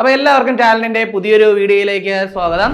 അപ്പോൾ എല്ലാവർക്കും ടാലന്റിന്റെ പുതിയൊരു വീഡിയോയിലേക്ക് സ്വാഗതം.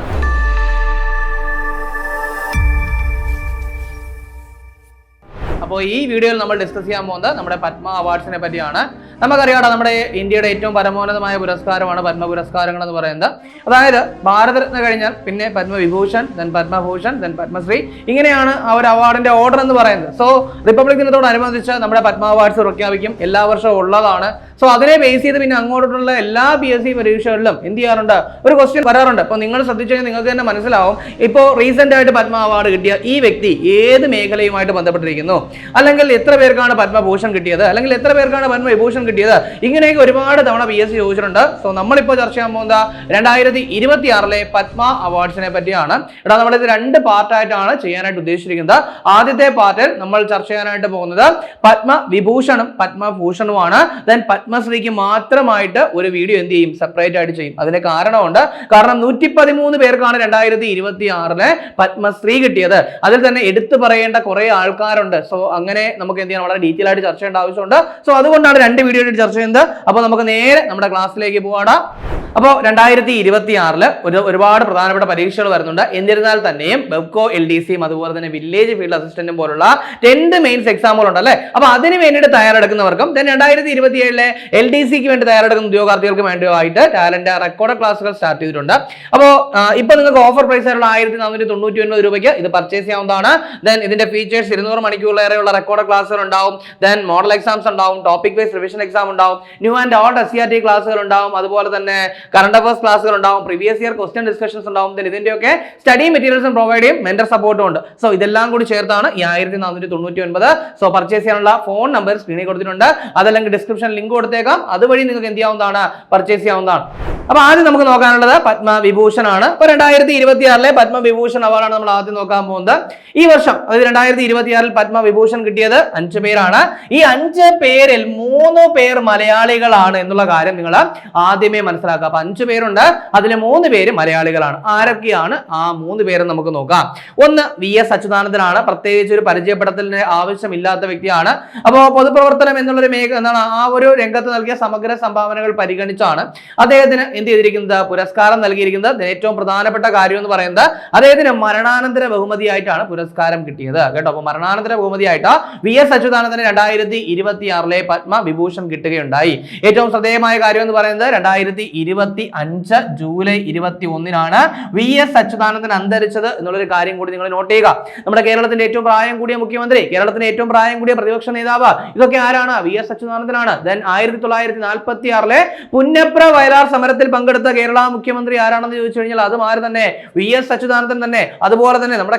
അപ്പോൾ ഈ വീഡിയോയിൽ നമ്മൾ ഡിസ്കസ് ചെയ്യാൻ പോകുന്നത് നമ്മുടെ പത്മ അവാർഡ്സിനെ പറ്റിയാണ്. നമുക്കറിയാം നമ്മുടെ ഇന്ത്യയുടെ ഏറ്റവും പരമോന്നതമായ പുരസ്കാരമാണ് പത്മ പുരസ്കാരങ്ങൾ എന്ന് പറയുന്നത്. അതായത് ഭാരതരത്ന കഴിഞ്ഞാൽ പിന്നെ പത്മവിഭൂഷൺ, ദെൻ പത്മഭൂഷൺ, ദെൻ പത്മശ്രീ, ഇങ്ങനെയാണ് ആ ഒരു അവാർഡിന്റെ ഓർഡർ എന്ന് പറയുന്നത്. സോ റിപ്പബ്ലിക് ദിനത്തോടനുബന്ധിച്ച് നമ്മുടെ പത്മ അവാർഡ്സ് പ്രഖ്യാപിക്കും, എല്ലാ വർഷവും ഉള്ളതാണ്. സോ അതിനെ ബേസ് ചെയ്ത് പിന്നെ അങ്ങോട്ടുള്ള എല്ലാ PSC പരീക്ഷകളിലും എന്ത് ചെയ്യാറുണ്ട്, ഒരു ക്വസ്റ്റ്യൻ വരാറുണ്ട്. അപ്പോൾ നിങ്ങൾ ശ്രദ്ധിച്ചാൽ നിങ്ങൾക്ക് തന്നെ മനസ്സിലാവും, ഇപ്പോൾ റീസെന്റ് ആയിട്ട് പത്മ അവാർഡ് കിട്ടിയ ഈ വ്യക്തി ഏത് മേഖലയുമായിട്ട് ബന്ധപ്പെട്ടിരിക്കുന്നു, അല്ലെങ്കിൽ എത്ര പേർക്കാണ് പത്മഭൂഷൺ കിട്ടിയത്, അല്ലെങ്കിൽ എത്ര പേർക്കാണ് പത്മവിഭൂഷൺ കിട്ടിയത്, ഇങ്ങനെയൊക്കെ ഒരുപാട് തവണ PSC ചോദിച്ചിട്ടുണ്ട്. സോ നമ്മളിപ്പോൾ ചർച്ച ചെയ്യാൻ പോകുന്ന 2026 പത്മ അവാർഡ്സിനെ പറ്റിയാണ്. നമ്മളിത് രണ്ട് പാർട്ടായിട്ടാണ് ചെയ്യാനായിട്ട് ഉദ്ദേശിച്ചിരിക്കുന്നത്. ആദ്യത്തെ പാർട്ടിൽ നമ്മൾ ചർച്ച ചെയ്യാനായിട്ട് പോകുന്നത് പത്മവിഭൂഷണും പത്മഭൂഷണുമാണ്. ദെൻ പത്മശ്രീക്ക് മാത്രമായിട്ട് ഒരു വീഡിയോ എന്ത് ചെയ്യും, സെപ്പറേറ്റ് ആയിട്ട് ചെയ്യും. അതിന് കാരണമുണ്ട്. കാരണം 113 പേർക്കാണ് 2026 പത്മശ്രീ കിട്ടിയത്. അതിൽ തന്നെ എടുത്തു പറയേണ്ട കുറെ ആൾക്കാരുണ്ട്. സോ അങ്ങനെ നമുക്ക് എന്ത് ചെയ്യണം, വളരെ ഡീറ്റെയിൽ ആയിട്ട് ചർച്ച ചെയ്യേണ്ട ആവശ്യമുണ്ട്. സോ അതുകൊണ്ടാണ് രണ്ട് വീഡിയോ ചർച്ച ചെയ്യുന്നത്. അപ്പോൾ നമുക്ക് നേരെ നമ്മുടെ ക്ലാസ്സിലേക്ക് പോവാണ്. അപ്പോൾ 2026 ഒരുപാട് പ്രധാനപ്പെട്ട പരീക്ഷകൾ വരുന്നുണ്ട്. എന്നിരുന്നാൽ തന്നെയും ബെബ്കോ LDCയും അതുപോലെ തന്നെ വില്ലേജ് ഫീൽഡ് അസിസ്റ്റന്റും പോലുള്ള 10th മെയിൻസ് എക്സാമുകളുണ്ട് അല്ലേ. അപ്പോൾ അതിന് വേണ്ടിയിട്ട് തയ്യാറെടുക്കുന്നവർക്കും 2027 LDCക്ക് വേണ്ടി തയ്യാറെടുക്കുന്ന ഉദ്യോഗാർത്ഥികൾക്ക് വേണ്ടിയായിട്ട് ടാലന്റ് റെക്കോർഡ് ക്ലാസ്സുകൾ സ്റ്റാർട്ട് ചെയ്തിട്ടുണ്ട്. അപ്പോൾ ഇപ്പൊ നിങ്ങൾക്ക് ഓഫർ പ്രൈസ് ആയിട്ടുള്ള 1499 രൂപയ്ക്ക് ഇത് പർച്ചേസ് ചെയ്യാവുന്നതാണ്. ദെൻ ഇതിന്റെ ഫീച്ചേഴ്സ് 200 മണിക്കൂറിലേറെയുള്ള റെക്കോർഡ് ക്ലാസ്സുകൾ ഉണ്ടാവും. ദെൻ മോഡൽ എക്സാംസ് ഉണ്ടാവും, ടോപ്പിക് വൈസ് റിവിഷൻ എക്സാം ഉണ്ടാവും, ന്യൂ ആൻഡ് ഓൾഡ് SCRT ക്ലാസ്സുകൾ ഉണ്ടാവും, അതുപോലെ തന്നെ കറണ്ട് അഫയേഴ്സ് ക്ലാസ്സുകൾ ഉണ്ടാവും, പ്രീവിയസ് ഇയർ ക്വസ്റ്റ്യൻ ഡിസ്കഷൻസ് ഉണ്ടാവും. ഇതിന്റെയൊക്കെ സ്റ്റഡി മെറ്റീരിയൽസും പ്രൊവൈഡ് ചെയ്യും, മെന്റർ സപ്പോർട്ടും ഉണ്ട്. സോ ഇതെല്ലാം കൂടി ചേർത്താണ് ഈ 1499. സോ പർച്ചേസ് ചെയ്യാനുള്ള ഫോൺ നമ്പർ സ്ക്രീനിൽ കൊടുത്തിട്ടുണ്ട്, അതല്ലെങ്കിൽ ഡിസ്ക്രിപ്ഷൻ ലിങ്ക് കൊടുത്തേക്കാം. അതുവഴി നിങ്ങൾക്ക് എന്ത് ചെയ്യാവുന്നതാണ്, പർച്ചേസ് ചെയ്യാവുന്നതാണ്. അപ്പൊ ആദ്യം നമുക്ക് നോക്കാനുള്ളത് പത്മവിഭൂഷൺ ആണ്. അപ്പൊ 2026 പത്മവിഭൂഷൺ അവാർഡാണ് നമ്മൾ ആദ്യം നോക്കാൻ പോകുന്നത്. ഈ വർഷം അതായത് 2026 പത്മവിഭൂഷൺ കിട്ടിയത് 5 പേരാണ്. ഈ 5 പേരിൽ 3 പേർ മലയാളികളാണ് എന്നുള്ള കാര്യം നിങ്ങൾ ആദ്യമേ മനസ്സിലാക്കുക. അപ്പൊ 5 പേരുണ്ട്, അതിൽ 3 പേര് മലയാളികളാണ്. ആരൊക്കെയാണ് ആ 3 പേര് നമുക്ക് നോക്കാം. ഒന്ന് VS അച്യുതാനന്ദനാണ്. പ്രത്യേകിച്ച് ഒരു പരിചയപ്പെടുത്തലിന് ആവശ്യമില്ലാത്ത വ്യക്തിയാണ്. അപ്പോൾ പൊതുപ്രവർത്തനം എന്നുള്ളൊരു എന്താണ് ആ ഒരു രംഗത്ത് നൽകിയ സമഗ്ര സംഭാവനകൾ പരിഗണിച്ചാണ് അദ്ദേഹത്തിന് എന്ത് ചെയ്തിരിക്കുന്നത്, പുരസ്കാരം നൽകിയിരിക്കുന്നത്. ഏറ്റവും പ്രധാനപ്പെട്ട കാര്യം എന്ന് പറയുന്നത് അദ്ദേഹത്തിന് മരണാനന്തര ബഹുമതിയായിട്ടാണ് പുരസ്കാരം കിട്ടിയത് കേട്ടോ. അപ്പൊ മരണാനന്തര ബഹുമതിയായിട്ട് VS അച്യുതാനന്ദന് 2026 പത്മവിഭൂഷൺ കിട്ടുകയുണ്ടായി. ഏറ്റവും ശ്രദ്ധേയമായ കാര്യം എന്ന് പറയുന്നത് 2025 ജൂലൈ 21 VS അച്യുതാനന്ദൻ അന്തരിച്ചത് എന്നുള്ളൊരു കാര്യം കൂടി നിങ്ങൾ നോട്ട് ചെയ്യുക. നമ്മുടെ കേരളത്തിന്റെ ഏറ്റവും പ്രായം കൂടിയ മുഖ്യമന്ത്രി, കേരളത്തിന്റെ ഏറ്റവും പ്രായം കൂടിയ പ്രതിപക്ഷ നേതാവ്, ഇതൊക്കെ ആരാണ്, VS അച്യുതാനന്ദനാണ്. ദെൻ 1946 പുന്നപ്ര വയലാർ സമരത്തിൽ പങ്കെടുത്ത കേരള മുഖ്യമന്ത്രി ആരാണെന്ന് ചോദിച്ചു കഴിഞ്ഞാൽ അതും ആര് തന്നെ, VS അച്യുതാനന്ദൻ തന്നെ. അതുപോലെ തന്നെ നമ്മുടെ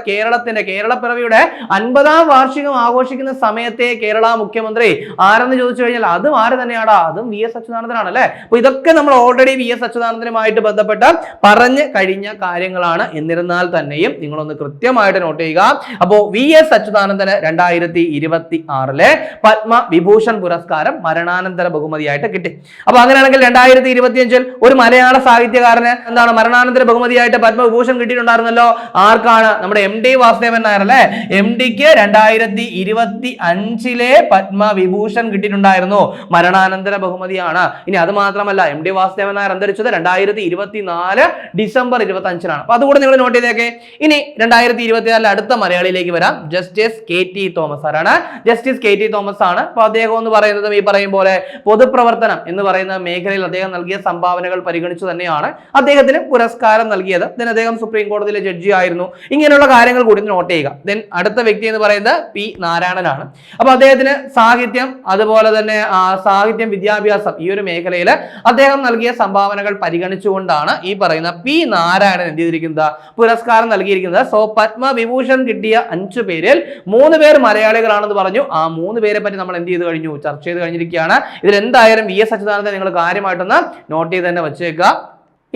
കേരളപ്പിറവിയുടെ 50ാം വാർഷികം ആഘോഷിക്കുന്ന സമയത്തെ കേരള മുഖ്യമന്ത്രി ആരെന്ന് ചോദിച്ചു കഴിഞ്ഞാൽ അതും ആര് തന്നെയാടാ, അതും VS അച്യുതാനന്ദനാണ് അല്ലെ. അപ്പൊ ഇതൊക്കെ നമ്മൾ ഓൾറെഡി VS അച്യുതാനന്ദനുമായിട്ട് ബന്ധപ്പെട്ട് പറഞ്ഞു കഴിഞ്ഞ കാര്യങ്ങളാണ്. എന്നിരുന്നാൽ തന്നെയും നിങ്ങളൊന്ന് കൃത്യമായിട്ട് നോട്ട് ചെയ്യുക. അപ്പോ VS അച്യുതാനന്ദന് 2026 പത്മവിഭൂഷൺ പുരസ്കാരം മരണാനന്തര ബഹുമതിയായിട്ട് കിട്ടി. അപ്പൊ അങ്ങനെയാണെങ്കിൽ 2025 ഒരു മലയാള സാഹിത്യകാരന് എന്താണ് മരണാനന്തര ബഹുമതിയായിട്ട് പത്മവിഭൂഷൺ കിട്ടിയിട്ടുണ്ടായിരുന്നല്ലോ. ആർക്കാണ്, നമ്മുടെ MD വാസുദേവൻ നായർ അല്ലെ. MDക്ക് 2025 പത്മവിഭൂഷൺ കിട്ടിയിട്ടുണ്ടായിരുന്നു, മരണാനന്തര ബഹുമതിയാണ്. ഇനി അത് മാത്രമല്ല, MD വാസുദേവൻ നായർ അന്തരിച്ചത് 2024 ഡിസംബർ 25 അപ്പൊ അതുകൂടെ നിങ്ങൾ നോട്ട് ചെയ്തേക്കെ. ഇനി 2024 അടുത്ത മലയാളിയിലേക്ക് വരാം. ജസ്റ്റിസ് KT തോമസ് ആരാണ്, ജസ്റ്റിസ് KT തോമസ് ആണ്. അപ്പൊ അദ്ദേഹം എന്ന് പറയുന്നത് ഈ പറയും പോലെ പൊതുപ്രവർത്തനം എന്ന് പറയുന്ന മേഖലയിൽ അദ്ദേഹം നൽകിയ സംഭാവനകൾ പരിഗണിച്ചു തന്നെയാണ് അദ്ദേഹത്തിന് പുരസ്കാരം നൽകിയത്. അദ്ദേഹം സുപ്രീം കോടതിയിലെ ജഡ്ജി ആയിരുന്നു. ഇങ്ങനെയുള്ള കാര്യങ്ങൾ കൂടി നോട്ട് ചെയ്യുക. ദെൻ അടുത്ത വ്യക്തി എന്ന് പറയുന്നത് P നാരായണനാണ്. അപ്പൊ അദ്ദേഹത്തിന് സാഹിത്യം, അതുപോലെ തന്നെ സാഹിത്യം, വിദ്യാഭ്യാസം, ഈ ഒരു മേഖലയിൽ അദ്ദേഹം നൽകിയ സംഭാവനകൾ പരിഗണിച്ചുകൊണ്ടാണ് ഈ പറയുന്ന P നാരായണൻ എന്ത് ചെയ്തിരിക്കുന്നത്, പുരസ്കാരം നൽകിയിരിക്കുന്നത്. സോ പത്മവിഭൂഷൺ കിട്ടിയ 5 പേരിൽ 3 പേർ മലയാളികളാണെന്ന് പറഞ്ഞു. ആ 3 പേരെ പറ്റി നമ്മൾ എന്ത് ചെയ്ത് കഴിഞ്ഞു, ചർച്ച ചെയ്ത് കഴിഞ്ഞിരിക്കുകയാണ്. ഇതിൽ എന്തായാലും VS അച്യുതാനന്ദൻ നിങ്ങൾ കാര്യമായിട്ടൊന്ന് നോട്ട് ചെയ്ത് തന്നെ വെച്ചേക്കുക.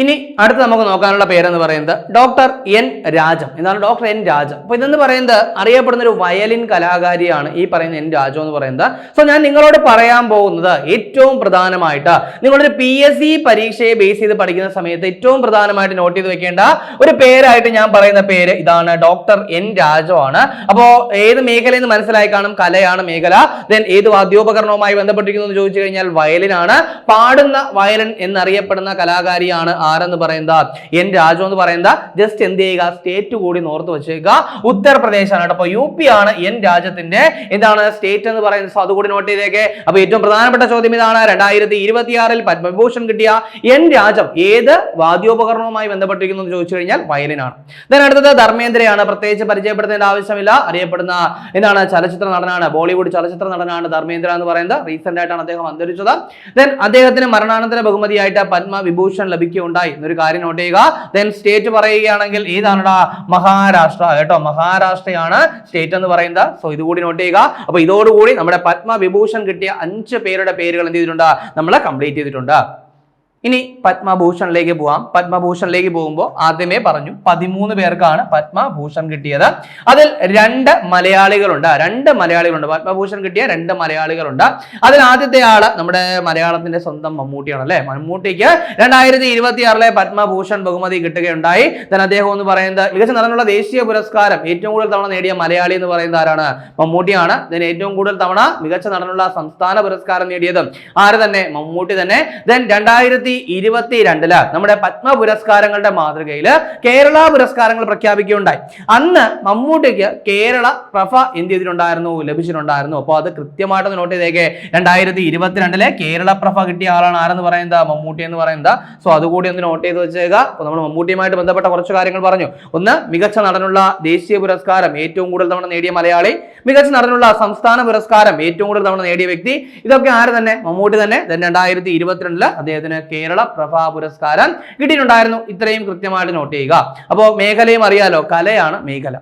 ഇനി അടുത്ത് നമുക്ക് നോക്കാനുള്ള പേരെന്ന് പറയുന്നത് ഡോക്ടർ എൻ രാജം. എന്താണ് ഡോക്ടർ എൻ രാജം? അപ്പൊ ഇതെന്ന് പറയുന്നത് അറിയപ്പെടുന്ന ഒരു വയലിൻ കലാകാരിയാണ് ഈ പറയുന്ന എൻ രാജം എന്ന് പറയുന്നത്. സോ ഞാൻ നിങ്ങളോട് പറയാൻ പോകുന്നത് ഏറ്റവും പ്രധാനമായിട്ട് നിങ്ങളൊരു PSC പരീക്ഷയെ ബേസ് ചെയ്ത് പഠിക്കുന്ന സമയത്ത് ഏറ്റവും പ്രധാനമായിട്ട് നോട്ട് ചെയ്ത് വെക്കേണ്ട ഒരു പേരായിട്ട് ഞാൻ പറയുന്ന പേര് ഇതാണ്, ഡോക്ടർ എൻ രാജമാണ്. അപ്പോ ഏത് മേഖലയെന്ന് മനസ്സിലായി കാണും, കലയാണ് മേഖല. ദെൻ ഏത് വാദ്യോപകരണവുമായി ബന്ധപ്പെട്ടിരിക്കുന്നു എന്ന് ചോദിച്ചു കഴിഞ്ഞാൽ വയലിനാണ്. പാടുന്ന വയലിൻ എന്നറിയപ്പെടുന്ന കലാകാരിയാണ് ആരെന്ന് പറയുന്നത് എൻ രാജു എന്ന് പറയുന്നത്. ജസ്റ്റ് എന്ത് ചെയ്യുക, സ്റ്റേറ്റ് കൂടി ഓർത്ത് വെച്ചേക്കുക, ഉത്തർപ്രദേശാണ്. അപ്പൊ UP ആണ് എൻ രാജത്തിന്റെ എന്താണ് സ്റ്റേറ്റ് എന്ന് പറയുന്നത്. അതുകൂടി നോട്ട് ചെയ്തേക്കെ. അപ്പൊ ഏറ്റവും പ്രധാനപ്പെട്ട ചോദ്യം ഇതാണ്, 2026 പത്മവിഭൂഷൺ കിട്ടിയ എൻ രാജം ഏത് വാദ്യോപകരണവുമായി ബന്ധപ്പെട്ടിരിക്കുന്നു എന്ന് ചോദിച്ചു കഴിഞ്ഞാൽ വയലിനാണ്. ദെൻ അടുത്തത് ധർമ്മേന്ദ്രയാണ്. പ്രത്യേകിച്ച് പരിചയപ്പെടുത്തേണ്ട ആവശ്യമില്ല, അറിയപ്പെടുന്ന എന്താണ് ചലച്ചിത്ര നടനാണ്, ബോളിവുഡ് ചലച്ചിത്ര നടനാണ് ധർമ്മേന്ദ്ര എന്ന് പറയുന്നത്. റീസെന്റ് ആയിട്ടാണ് അദ്ദേഹം അന്തരിച്ചത്. ദെൻ അദ്ദേഹത്തിന് മരണാനന്തര ബഹുമതിയായിട്ട് പത്മവിഭൂഷൺ ലഭിക്കുകയുണ്ടായി എന്നൊരു കാര്യം നോട്ട് ചെയ്യുക. ദെൻ സ്റ്റേറ്റ് പറയുകയാണെങ്കിൽ ഏതാണടാ, മഹാരാഷ്ട്ര കേട്ടോ, മഹാരാഷ്ട്രയാണ് സ്റ്റേറ്റ് എന്ന് പറയുന്നത്. സോ ഇതുകൂടി നോട്ട് ചെയ്യുക. അപ്പൊ ഇതോടുകൂടി നമ്മുടെ പത്മവിഭൂഷൺ കിട്ടിയ 5 പേരുടെ പേരുകൾ എന്ത് ചെയ്തിട്ടുണ്ട്, നമ്മൾ കംപ്ലീറ്റ് ചെയ്തിട്ടുണ്ട്. ഇനി പത്മഭൂഷണിലേക്ക് പോവാം. പത്മഭൂഷണിലേക്ക് പോകുമ്പോൾ ആദ്യമേ പറഞ്ഞു 13 പേർക്കാണ് പത്മഭൂഷൺ കിട്ടിയത്. അതിൽ 2 മലയാളികളുണ്ട്. പത്മഭൂഷൺ കിട്ടിയ 2 മലയാളികളുണ്ട്. അതിൽ ആദ്യത്തെ ആള് നമ്മുടെ മലയാളത്തിന്റെ സ്വന്തം മമ്മൂട്ടിയാണ് അല്ലെ. മമ്മൂട്ടിക്ക് 2026 പത്മഭൂഷൺ ബഹുമതി കിട്ടുകയുണ്ടായി. അദ്ദേഹം എന്ന് പറയുന്നത് മികച്ച നടനുള്ള ദേശീയ പുരസ്കാരം ഏറ്റവും കൂടുതൽ തവണ നേടിയ മലയാളി എന്ന് പറയുന്നത് ആരാണ്, മമ്മൂട്ടിയാണ്. ഏറ്റവും കൂടുതൽ തവണ മികച്ച നടനുള്ള സംസ്ഥാന പുരസ്കാരം നേടിയതും ആര് തന്നെ, മമ്മൂട്ടി തന്നെ. 2022 നമ്മുടെ പത്മ പുരസ്കാരങ്ങളുടെ മാതൃകയിൽ കേരള പുരസ്കാരങ്ങൾ പ്രഖ്യാപിക്കുകയുണ്ടായി. അന്ന് മമ്മൂട്ടിക്ക് കേരള പ്രഭ എന്ത് ചെയ്തിട്ടുണ്ടായിരുന്നു, ലഭിച്ചിട്ടുണ്ടായിരുന്നു. അപ്പോൾ അത് കൃത്യമായിട്ട് നോട്ട് ചെയ്തേക്കെ. 2022 കേരള പ്രഭ കിട്ടിയ ആളാണ് ആരെന്ന് പറയുന്നത്, മമ്മൂട്ടി എന്ന് പറയുന്നത്. സോ അതുകൂടി ഒന്ന് നോട്ട് ചെയ്ത് വെച്ചേക്കുക. അപ്പോൾ നമ്മൾ മമ്മൂട്ടിയുമായിട്ട് ബന്ധപ്പെട്ട കുറച്ച് കാര്യങ്ങൾ പറഞ്ഞു. ഒന്ന്, മികച്ച നടനുള്ള ദേശീയ പുരസ്കാരം ഏറ്റവും കൂടുതൽ തവണ നേടിയ മലയാളി, മികച്ച നടനുള്ള സംസ്ഥാന പുരസ്കാരം ഏറ്റവും കൂടുതൽ തവണ നേടിയ വ്യക്തി, ഇതൊക്കെ ആര് തന്നെ, മമ്മൂട്ടി തന്നെ. 2022 അദ്ദേഹത്തിന് കേരള പ്രഭ പുരസ്കാരം കിട്ടിയിട്ടുണ്ടായിരുന്നു. ഇത്രയും കൃത്യമായിട്ട് നോട്ട് ചെയ്യുക. അപ്പോൾ മേഖലയും അറിയാലോ, കലയാണ് മേഖല.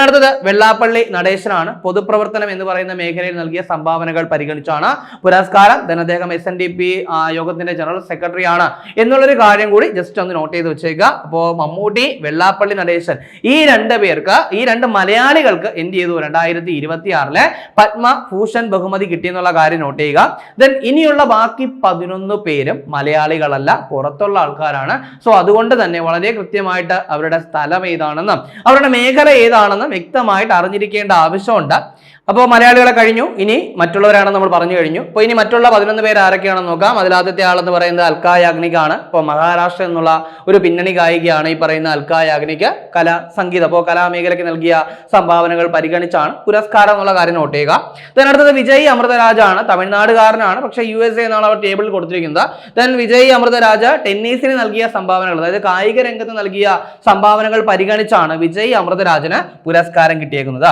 അടുത്തത് വെള്ളാപ്പള്ളി നടേശനാണ്. പൊതുപ്രവർത്തനം എന്ന് പറയുന്ന മേഖലയിൽ നൽകിയ സംഭാവനകൾ പരിഗണിച്ചാണ് പുരസ്കാരം. അദ്ദേഹം SNDP യോഗത്തിന്റെ ജനറൽ സെക്രട്ടറി ആണ് എന്നുള്ളൊരു കാര്യം കൂടി ജസ്റ്റ് ഒന്ന് നോട്ട് ചെയ്ത് വെച്ചേക്കുക. അപ്പോൾ മമ്മൂട്ടി, വെള്ളാപ്പള്ളി നടേശൻ ഈ 2 പേർക്ക്, ഈ 2 മലയാളികൾക്ക് എന്ത് ചെയ്തു, 2026 പത്മഭൂഷൺ ബഹുമതി കിട്ടിയെന്നുള്ള കാര്യം നോട്ട് ചെയ്യുക. ദെൻ ഇനിയുള്ള ബാക്കി 11 പേരും മലയാളികളല്ല, പുറത്തുള്ള ആൾക്കാരാണ്. സോ അതുകൊണ്ട് തന്നെ വളരെ കൃത്യമായിട്ട് അവരുടെ സ്ഥലം ഏതാണെന്നും അവരുടെ മേഖല ഏതാണെന്നും വ്യക്തമായിട്ട് അറിഞ്ഞിരിക്കേണ്ട ആവശ്യമുണ്ട്. അപ്പോൾ മലയാളികളെ കഴിഞ്ഞു. ഇനി മറ്റുള്ളവരാണെന്ന് നമ്മൾ പറഞ്ഞു കഴിഞ്ഞു. അപ്പോൾ ഇനി മറ്റുള്ള 11 പേര് ആരൊക്കെയാണെന്ന് നോക്കാം. അതിൽ ആദ്യത്തെ ആളെന്ന് പറയുന്നത് അൽക്ക യാഗ്നിക്കാണ്. അപ്പോൾ മഹാരാഷ്ട്ര എന്നുള്ള ഒരു പിന്നണി ഗായികയാണ് ഈ പറയുന്ന അൽക്ക യാഗ്നിക്. സംഗീതം, അപ്പോൾ കലാമേഖലയ്ക്ക് നൽകിയ സംഭാവനകൾ പരിഗണിച്ചാണ് പുരസ്കാരം എന്നുള്ള കാര്യം നോട്ട് ചെയ്യുക. അടുത്തത് വിജയ് അമൃതരാജാണ്. തമിഴ്നാടുകാരനാണ്, പക്ഷേ USA എന്നാണ് അവർ ടേബിളിൽ കൊടുത്തിരിക്കുന്നത്. വിജയ് അമൃതരാജ ടെന്നീസിന് നൽകിയ സംഭാവനകൾ, അതായത് കായിക രംഗത്ത് നൽകിയ സംഭാവനകൾ പരിഗണിച്ചാണ് വിജയ് അമൃതരാജന് പുരസ്കാരം കിട്ടിയേക്കുന്നത്.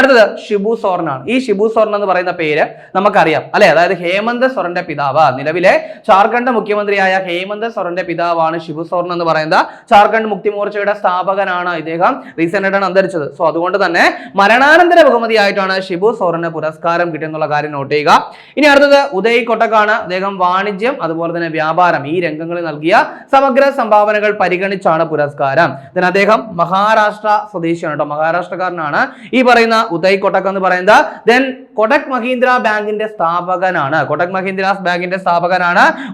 അടുത്തത് ഷിബു സോറനാണ്. ഈ ഷിബു സോറൻ എന്ന് പറയുന്ന പേര് നമുക്കറിയാം അല്ലെ, അതായത് ഹേമന്ത് സോറന്റെ പിതാവ്, നിലവിലെ ജാർഖണ്ഡ് മുഖ്യമന്ത്രിയായ ഹേമന്ത് സോറന്റെ പിതാവാണ് ഷിബു സോറൻ എന്ന് പറയുന്നത്. ജാർഖണ്ഡ് മുക്തി മോർച്ചയുടെ സ്ഥാപകനാണ് ഇദ്ദേഹം. റീസെന്റ് ആയിട്ടാണ് അന്തരിച്ചത്. സോ അതുകൊണ്ട് തന്നെ മരണാനന്തര ബഹുമതിയായിട്ടാണ് ഷിബു സോറന് പുരസ്കാരം കിട്ടിയെന്നുള്ള കാര്യം നോട്ട് ചെയ്യുക. ഇനി അടുത്തത് ഉദയ് കൊട്ടക്കാണ്. അദ്ദേഹം വാണിജ്യം അതുപോലെ തന്നെ വ്യാപാരം ഈ രംഗങ്ങളിൽ നൽകിയ സമഗ്ര സംഭാവനകൾ പരിഗണിച്ചാണ് പുരസ്കാരം. അദ്ദേഹം മഹാരാഷ്ട്ര സ്വദേശിയാണ് കേട്ടോ, മഹാരാഷ്ട്രക്കാരനാണ് ഈ പറയുന്ന ഉദയ് കൊട്ടക് എന്ന് പറയുന്നത്. കൊടക് മഹീന്ദ്ര ബാങ്കിന്റെ സ്ഥാപകനാണ്.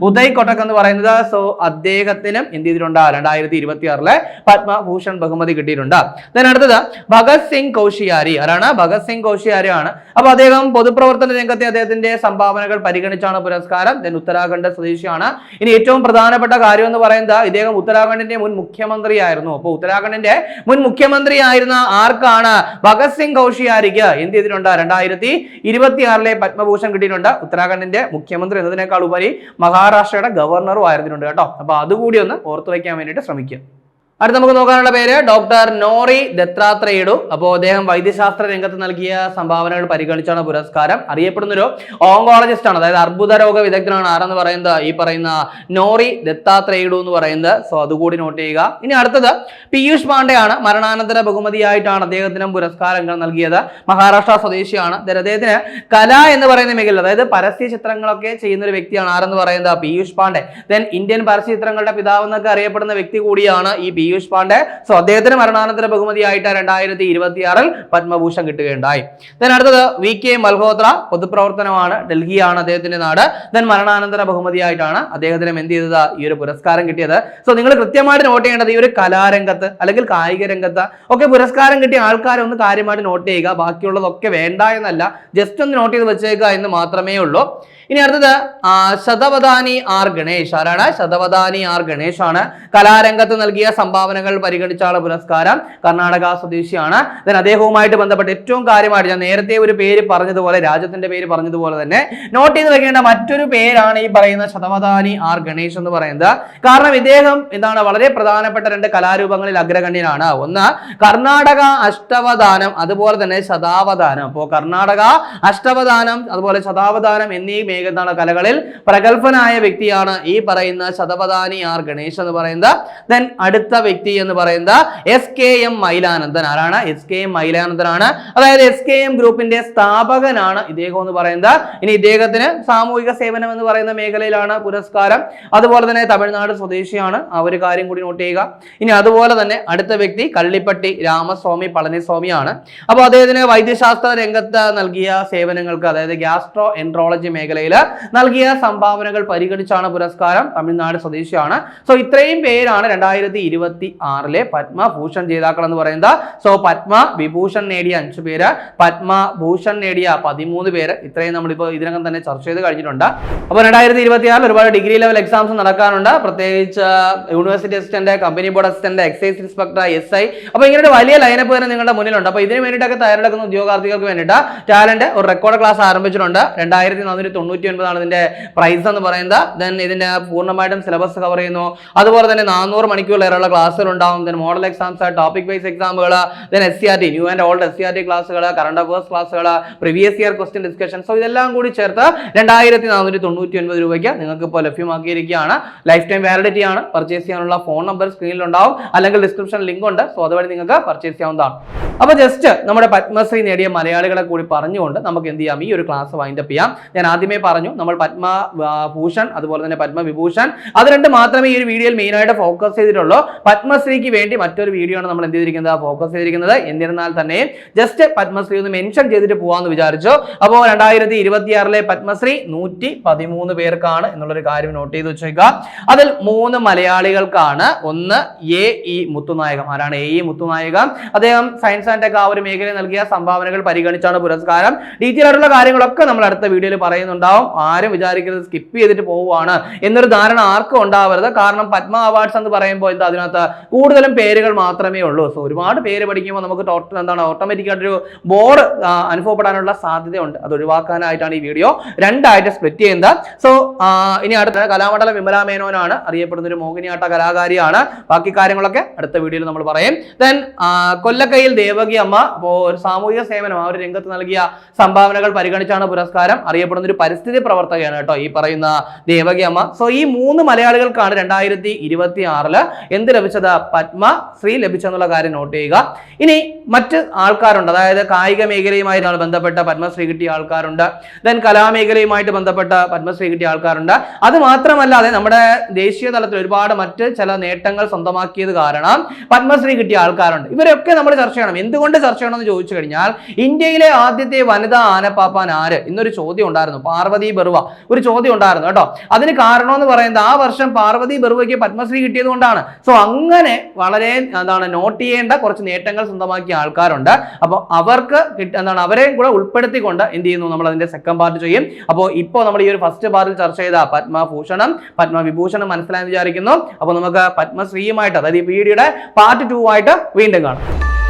ഉദയ് കൊട്ടക് എന്ന് പറയുന്നത്. സോ അദ്ദേഹത്തിനും എന്ത് ചെയ്തിട്ടുണ്ട്, 2026 പത്മഭൂഷൺ ബഹുമതി കിട്ടിയിട്ടുണ്ട്. അടുത്തത് ഭഗത് സിംഗ് കോഷിയാരി. ആരാണ്, ഭഗത് സിംഗ് കോഷിയാരി ആണ്. അപ്പൊ അദ്ദേഹം പൊതുപ്രവർത്തന രംഗത്തെ അദ്ദേഹത്തിന്റെ സംഭാവനകൾ പരിഗണിച്ചാണ് പുരസ്കാരം. ഉത്തരാഖണ്ഡ് സ്വദേശിയാണ്. ഇനി ഏറ്റവും പ്രധാനപ്പെട്ട കാര്യം എന്ന് പറയുന്നത് ഇദ്ദേഹം ഉത്തരാഖണ്ഡിന്റെ മുൻ മുഖ്യമന്ത്രിയായിരുന്നു. അപ്പോൾ ഉത്തരാഖണ്ഡിന്റെ മുൻ മുഖ്യമന്ത്രിയായിരുന്ന ആർക്കാണ്, ഭഗത് സിംഗ് കോഷിയാരിക്ക് എന്ത് ചെയ്തിട്ടുണ്ട്, 2026 പത്മഭൂഷൺ കിട്ടിയിട്ടുണ്ട്. ഉത്തരാഖണ്ഡിന്റെ മുഖ്യമന്ത്രി എന്നതിനേക്കാൾ ഉപരി മഹാരാഷ്ട്രയുടെ ഗവർണറും ആയിരുന്നിട്ടുണ്ട് കേട്ടോ. അപ്പൊ അതുകൂടി ഒന്ന് ഓർത്തു വയ്ക്കാൻ വേണ്ടിയിട്ട് ശ്രമിക്കുക. അടുത്ത നമുക്ക് നോക്കാനുള്ള പേര് ഡോക്ടർ നോറി ദത്താത്രേയുഡു. അപ്പോൾ അദ്ദേഹം വൈദ്യശാസ്ത്ര രംഗത്ത് നൽകിയ സംഭാവനകൾ പരിഗണിച്ചാണ് പുരസ്കാരം. അറിയപ്പെടുന്ന ഒരു ഓങ്കോളജിസ്റ്റ് ആണ്, അതായത് അർബുദ രോഗ വിദഗ്ധനാണ്. ആരെന്ന് പറയുന്നത് ഈ പറയുന്ന നോറി ദത്താത്രേയുഡു എന്ന് പറയുന്നത്. സോ അതുകൂടി നോട്ട് ചെയ്യുക. ഇനി അടുത്തത് പീയൂഷ് പാണ്ഡെ ആണ്. മരണാനന്തര ബഹുമതിയായിട്ടാണ് അദ്ദേഹത്തിനും പുരസ്കാരങ്ങൾ നൽകിയത്. മഹാരാഷ്ട്ര സ്വദേശിയാണ്. അദ്ദേഹത്തിന് കല എന്ന് പറയുന്ന മേഖല, അതായത് പരസ്യ ചിത്രങ്ങളൊക്കെ ചെയ്യുന്ന ഒരു വ്യക്തിയാണ്. ആരെന്ന് പറയുന്നത് പീയൂഷ് പാണ്ഡെ. ദെൻ ഇന്ത്യൻ പരസ്യ ചിത്രങ്ങളുടെ പിതാവ് എന്നൊക്കെ അറിയപ്പെടുന്ന വ്യക്തി കൂടിയാണ് ഈ പീയൂഷ് പാണ്ഡെ. സോ അദ്ദേഹത്തിന് മരണാനന്തര ബഹുമതിയായിട്ട് 2026 പത്മഭൂഷൺ കിട്ടുകയുണ്ടായി. ദെൻ അടുത്തത് VK മൽഹോത്ര, പൊതുപ്രവർത്തനമാണ്, ഡൽഹിയാണ് അദ്ദേഹത്തിന്റെ നാട്. ദെൻ മരണാനന്തര ബഹുമതിയായിട്ടാണ് അദ്ദേഹത്തിന് എന്ത് ചെയ്തത്, ഈ ഒരു പുരസ്കാരം കിട്ടിയത്. സോ നിങ്ങൾ കൃത്യമായിട്ട് നോട്ട് ചെയ്യേണ്ടത് ഈ ഒരു കലാരംഗത്ത് അല്ലെങ്കിൽ കായിക രംഗത്ത് ഒക്കെ പുരസ്കാരം കിട്ടിയ ആൾക്കാരെ ഒന്ന് കാര്യമായിട്ട് നോട്ട് ചെയ്യുക. ബാക്കിയുള്ളതൊക്കെ വേണ്ട എന്നല്ല, ജസ്റ്റ് ഒന്ന് നോട്ട് ചെയ്ത് വെച്ചേക്കുക എന്ന് മാത്രമേ ഉള്ളൂ. ഇനി അടുത്തത് ശതവദാനി ആർ ഗണേഷ്. ആരാണ്? ശതവദാനി ആർ ഗണേഷ് ആണ്. കലാരംഗത്ത് നൽകിയ സംഭാവനകൾ പരിഗണിച്ചാണ് പുരസ്കാരം. കർണാടക സ്വദേശിയാണ്. ദെൻ അദ്ദേഹവുമായിട്ട് ബന്ധപ്പെട്ട് ഏറ്റവും കാര്യമായിട്ട് ഞാൻ നേരത്തെ ഒരു പേര് പറഞ്ഞതുപോലെ, രാജ്യത്തിന്റെ പേര് പറഞ്ഞതുപോലെ തന്നെ നോട്ട് ചെയ്ത് വെക്കേണ്ട മറ്റൊരു പേരാണ് ഈ പറയുന്ന ശതവദാനി ആർ ഗണേഷ് എന്ന് പറയുന്നത്. കാരണം ഇദ്ദേഹം എന്താണ്, വളരെ പ്രധാനപ്പെട്ട 2 കലാരൂപങ്ങളിൽ അഗ്രഗണ്യനാണ്. ഒന്ന് കർണാടക അഷ്ടവദാനം, അതുപോലെ തന്നെ ശതാവദാനം. അപ്പോൾ കർണാടക അഷ്ടവദാനം അതുപോലെ ശതാവദാനം എന്നീ കലകളിൽ പ്രഗത്ഭനായ വ്യക്തിയാണ് ഈ പറയുന്ന ശതവദാനി ആർ ഗണേഷ് എന്ന് പറയുന്നത്. ദെൻ അടുത്ത വ്യക്തി എന്ന് പറയുന്നത് SKM മൈലാനന്ദൻ. ആരാണ്? SKM മൈലാനന്ദനാണ്. അതായത് SKM ഗ്രൂപ്പിന്റെ സ്ഥാപകനാണ് ഇദ്ദേഹം എന്ന് പറയുന്നത്. ഇനി ഇദ്ദേഹത്തിന് സാമൂഹിക സേവനം എന്ന് പറയുന്ന മേഖലയിലാണ് പുരസ്കാരം. അതുപോലെ തന്നെ തമിഴ്നാട് സ്വദേശിയാണ്. ആ ഒരു കാര്യം കൂടി നോട്ട് ചെയ്യുക. ഇനി അതുപോലെ തന്നെ അടുത്ത വ്യക്തി കള്ളിപ്പട്ടി രാമസ്വാമി പളനിസ്വാമിയാണ്. അപ്പോൾ അദ്ദേഹത്തിന് വൈദ്യശാസ്ത്ര രംഗത്ത് നൽകിയ സേവനങ്ങൾക്ക്, അതായത് ഗ്യാസ്ട്രോ എൻട്രോളജി മേഖലയിൽ നൽകിയ സംഭാവനകൾ പരിഗണിച്ചാണ് പുരസ്കാരം. തമിഴ്നാട് സ്വദേശിയാണ്. സോ ഇത്രയും പേരാണ് 2026 പത്മഭൂഷൺ ജേതാക്കൾ എന്ന് പറയുന്നത്. സോ പത്മവിഭൂഷൺ നേടിയ 5 പേര്, പത്മഭൂഷൺ നേടിയ 13 പേര്. ഇത്രയും നമ്മളിപ്പോൾ ഇതിനകം തന്നെ ചർച്ച ചെയ്ത് കഴിഞ്ഞിട്ടുണ്ട്. അപ്പോൾ 2026 ഒരുപാട് ഡിഗ്രി ലെവൽ എക്സാംസ് നടക്കാനുണ്ട്. പ്രത്യേകിച്ച് university assistant, company board assistant, excise inspector, SI. അപ്പോൾ ഇങ്ങനെ ഒരു വലിയ ലൈനപ്പ് തന്നെ നിങ്ങളുടെ മുന്നിലുണ്ട്. അപ്പോൾ ഇതിന് വേണ്ടിയിട്ടൊക്കെ തയ്യാറെടുക്കുന്ന ഉദ്യോഗാർത്ഥികൾക്ക് വേണ്ടിയിട്ട് ടാലന്റ് ഒരു റെക്കോർഡ് ക്ലാസ് ആരംഭിച്ചിട്ടുണ്ട്. 2499 ഇതിന്റെ പ്രൈസ് എന്ന് പറയുന്നത്. ദെൻ ഇതിന്റെ പൂർണ്ണമായിട്ടും സിലബസ് കവർ ചെയ്യുന്നു. അതുപോലെ തന്നെ 400 മണിക്കൂറിലേറെയുള്ള ക്ലാസ്സുകൾ ഉണ്ടാവും. Then model exams, topic wise എക്സാമുകൾ, then SCRT, new and old SCRT ക്ലാസ്സുകൾ, കറണ്ട് അഫയേഴ്സ് ക്ലാസ്സുകൾ, previous year question discussion. So ഇതെല്ലാം കൂടി ചേർത്ത് 2499 രൂപയ്ക്ക് നിങ്ങൾക്ക് ഇപ്പോൾ ലഭ്യമാക്കിയിരിക്കുകയാണ്. ലൈഫ് ടൈം വാലിഡിറ്റി ആണ്. പർച്ചേസ് ചെയ്യാനുള്ള ഫോൺ നമ്പർ സ്ക്രീനിൽ ഉണ്ടാവും, അല്ലെങ്കിൽ ഡിസ്ക്രിപ്ഷൻ ലിങ്ക് ഉണ്ട്. സോ അതുവഴി നിങ്ങൾക്ക് പർച്ചേസ് ചെയ്യാവുന്നതാണ്. അപ്പോൾ ജസ്റ്റ് നമ്മുടെ പത്മശ്രീ നേടിയ മലയാളികളെ കൂടി പറഞ്ഞുകൊണ്ട് നമുക്ക് എന്ത് ചെയ്യാം, ഈ ഒരു ക്ലാസ് വൈൻഡപ്പ് ചെയ്യാം. ഞാൻ ആദ്യമേ പറഞ്ഞു നമ്മൾ പത്മഭൂഷൺ അതുപോലെ തന്നെ പത്മവിഭൂഷൺ അത് രണ്ട് മാത്രമേ ഈ ഒരു വീഡിയോയിൽ മെയിൻ ആയിട്ട് ഫോക്കസ് ചെയ്തിട്ടുള്ളൂ. പത്മശ്രീക്ക് വേണ്ടി മറ്റൊരു വീഡിയോ ആണ് നമ്മൾ എന്ത് ചെയ്തിരിക്കുന്നത്, ഫോക്കസ് ചെയ്തിരിക്കുന്നത്. എന്നിരുന്നാൽ തന്നെ ജസ്റ്റ് പത്മശ്രീ ഒന്ന് മെൻഷൻ ചെയ്തിട്ട് പോകാമെന്ന് വിചാരിച്ചു. അപ്പോൾ 2026 പത്മശ്രീ 113 പേർക്കാണ് എന്നുള്ളൊരു കാര്യം നോട്ട് ചെയ്ത് വെച്ചേക്കുക. അതിൽ 3 മലയാളികൾക്കാണ്. ഒന്ന് AE മുത്തുനായകം. ആരാണ് AE മുത്തുനായകം? അദ്ദേഹം സയൻസ് ആൻഡ് ടെക് ആ ഒരു മേഖലയിൽ നൽകിയ സംഭാവനകൾ പരിഗണിച്ചാണ് പുരസ്കാരം. ഡീറ്റെയിൽ ആയിട്ടുള്ള കാര്യങ്ങളൊക്കെ നമ്മൾ അടുത്ത വീഡിയോയിൽ പറയുന്നുണ്ടാവും. ആരും വിചാരിക്കുന്നത് സ്കിപ്പ് ചെയ്തിട്ട് പോവുകയാണ് എന്നൊരു ധാരണ ആർക്കും ഉണ്ടാവരുത്. കാരണം പത്മ അവാർഡ്സ് എന്ന് പറയുമ്പോൾ എന്താ, അതിനകത്ത് കൂടുതലും പേരുകൾ മാത്രമേ ഉള്ളൂ. സോ ഒരുപാട് പേര് പഠിക്കുമ്പോൾ നമുക്ക് ഓട്ടോമാറ്റിക് ആയിട്ടൊരു ബോർഡ് അനുഭവപ്പെടാനുള്ള സാധ്യതയുണ്ട്. അത് ഒഴിവാക്കാനായിട്ടാണ് ഈ വീഡിയോ രണ്ടായിട്ട് സ്പ്ലിറ്റ് ചെയ്യുന്നത്. സോ ഇനി അടുത്ത കലാമണ്ഡലം വിമല മേനോനാണ്, അറിയപ്പെടുന്ന ഒരു മോഹിനിയാട്ട കലാകാരിയാണ്. ബാക്കി കാര്യങ്ങളൊക്കെ അടുത്ത വീഡിയോയിൽ നമ്മൾ പറയും. ദെൻ കൊല്ലക്കയിൽ ദേവകി അമ്മ, അപ്പോൾ ഒരു സാമൂഹിക സേവനം ആ ഒരു രംഗത്ത് നൽകിയ സംഭാവനകൾ പരിഗണിച്ചാണ് പുരസ്കാരം. അറിയപ്പെടുന്ന ഒരു പരിസ്ഥിതി പ്രവർത്തകയാണ് കേട്ടോ ഈ പറയുന്ന ദേവകി അമ്മ. സോ ഈ 3 മലയാളികൾക്കാണ് 2026 എന്ത് ലഭിച്ചത്, പത്മശ്രീ ലഭിച്ചെന്നുള്ള കാര്യം നോട്ട് ചെയ്യുക. ഇനി മറ്റ് ആൾക്കാരുണ്ട്, അതായത് കായിക മേഖലയുമായിട്ടാണ് ബന്ധപ്പെട്ട പത്മശ്രീ കിട്ടിയ ആൾക്കാരുണ്ട്. ദെൻ കലാമേഖലയുമായിട്ട് ബന്ധപ്പെട്ട പത്മശ്രീ കിട്ടിയ ആൾക്കാരുണ്ട്. അത് മാത്രമല്ലാതെ നമ്മുടെ ദേശീയ തലത്തിൽ ഒരുപാട് മറ്റ് ചില നേട്ടങ്ങൾ സ്വന്തമാക്കിയത് കാരണം പത്മശ്രീ കിട്ടിയ ആൾക്കാരുണ്ട്. ഇവരൊക്കെ നമ്മൾ ചർച്ച ചെയ്യണം. എന്തുകൊണ്ട് ചർച്ച ചെയ്യണം എന്ന് ചോദിച്ചു കഴിഞ്ഞാൽ, ഇന്ത്യയിലെ ആദ്യത്തെ വനിതാ ആനപ്പാപ്പാൻ ആര് എന്നൊരു ചോദ്യം ഉണ്ടായിരുന്നു. പാർവതി ബറുവ ഒരു ചോദ്യം ഉണ്ടായിരുന്നു കേട്ടോ. അതിന് കാരണം എന്ന് പറയുന്നത് ആ വർഷം പാർവതി ബറുവയ്ക്ക് പത്മശ്രീ കിട്ടിയത് കൊണ്ടാണ്. സോ അങ്ങനെ വളരെ നോട്ട് ചെയ്യേണ്ട കുറച്ച് നേട്ടങ്ങൾ സ്വന്തമാക്കിയ ആൾക്കാരുണ്ട്. അപ്പോൾ അവർക്ക് അവരെ കൂടെ ഉൾപ്പെടുത്തിക്കൊണ്ട് എന്ത് ചെയ്യുന്നു, നമ്മൾ അതിന്റെ സെക്കൻഡ് പാർട്ട് ചെയ്യും. അപ്പോൾ ഇപ്പോൾ നമ്മൾ ഈ ഒരു ഫസ്റ്റ് പാർട്ടിൽ ചർച്ച ചെയ്ത പത്മഭൂഷണം പത്മവിഭൂഷണം മനസ്സിലായെന്ന് വിചാരിക്കുന്നു. അപ്പോൾ നമുക്ക് പത്മശ്രീയുമായിട്ട്, അതായത് ഈ വീഡിയോയുടെ പാർട്ട് 2 ആയിട്ട് വീണ്ടും കാണാം.